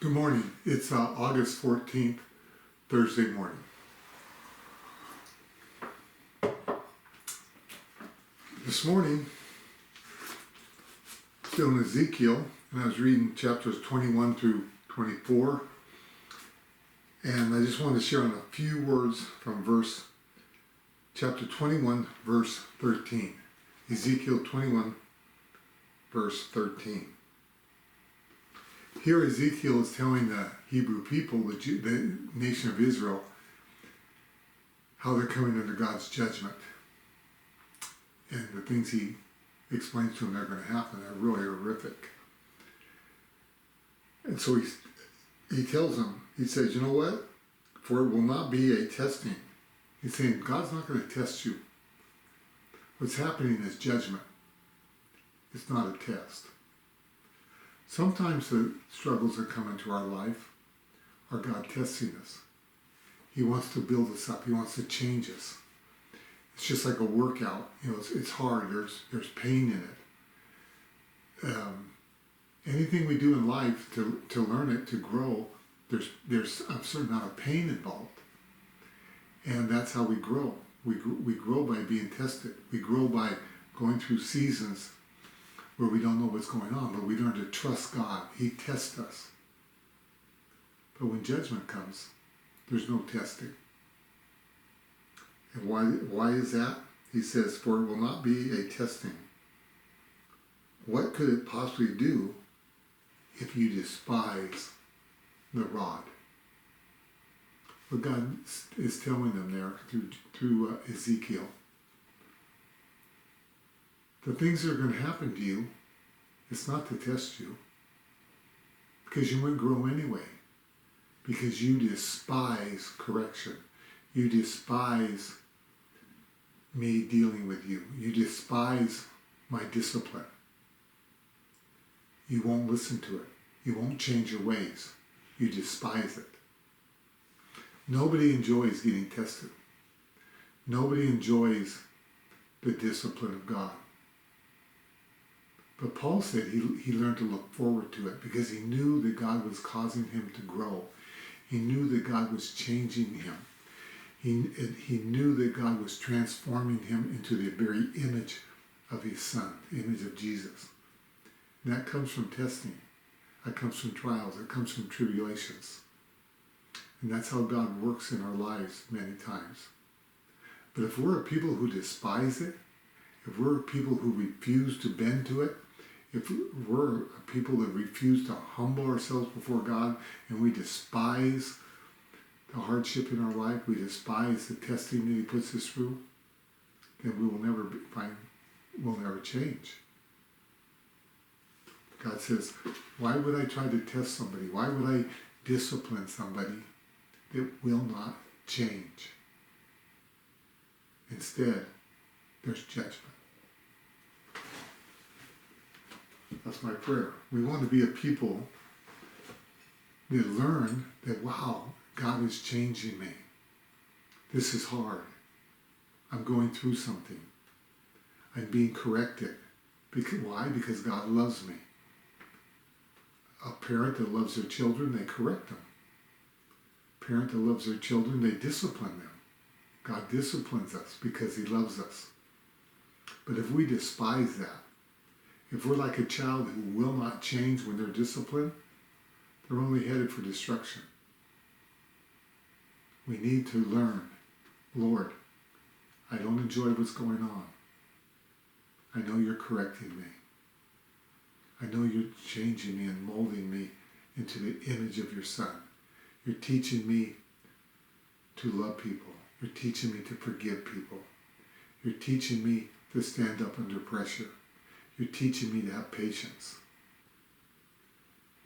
Good morning. It's August 14th, Thursday morning. This morning, still in Ezekiel, and I was reading chapters 21 through 24, and I just wanted to share on a few words from chapter 21, verse 13. Ezekiel 21, verse 13. Here Ezekiel is telling the Hebrew people, the nation of Israel, how they're coming under God's judgment. And the things he explains to them that are going to happen are really horrific. And so he tells them, he says, you know what? For it will not be a testing. He's saying God's not going to test you. What's happening is judgment. It's not a test. Sometimes the struggles that come into our life are God testing us. He wants to build us up. He wants to change us. It's just like a workout. You know, it's hard. There's pain in it. Anything we do in life to learn it, to grow, there's a certain amount of pain involved. And that's how we grow. We grow by being tested. We grow by going through seasons where we don't know what's going on, but we learn to trust God. He tests us. But when judgment comes, there's no testing. And why is that? He says, for it will not be a testing. What could it possibly do if you despise the rod? What God is telling them there through Ezekiel. The things that are going to happen to you, it's not to test you, because you wouldn't grow anyway, because you despise correction. You despise me dealing with you. You despise my discipline. You won't listen to it. You won't change your ways. You despise it. Nobody enjoys getting tested. Nobody enjoys the discipline of God. But Paul said he learned to look forward to it because he knew that God was causing him to grow. He knew that God was changing him. He knew that God was transforming him into the very image of his Son, the image of Jesus. And that comes from testing. That comes from trials. That comes from tribulations. And that's how God works in our lives many times. But if we're a people who despise it, if we're people who refuse to bend to it, if we're a people that refuse to humble ourselves before God and we despise the hardship in our life, we despise the testing that he puts us through, then we will we'll never change. God says, why would I try to test somebody? Why would I discipline somebody that will not change? Instead, there's judgment. That's my prayer. We want to be a people that learn that, wow, God is changing me. This is hard. I'm going through something. I'm being corrected. Why? Because God loves me. A parent that loves their children, they correct them. A parent that loves their children, they discipline them. God disciplines us because he loves us. But if we despise that, if we're like a child who will not change when they're disciplined, they're only headed for destruction. We need to learn, Lord, I don't enjoy what's going on. I know you're correcting me. I know you're changing me and molding me into the image of your Son. You're teaching me to love people. You're teaching me to forgive people. You're teaching me to stand up under pressure. You're teaching me to have patience.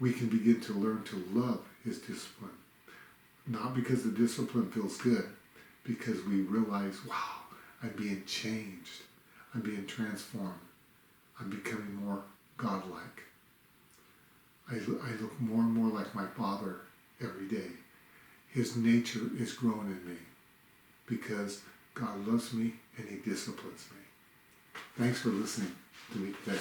We can begin to learn to love his discipline. Not because the discipline feels good, because we realize, wow, I'm being changed. I'm being transformed. I'm becoming more godlike. I look more and more like my Father every day. His nature is growing in me because God loves me and he disciplines me. Thanks for listening to me today.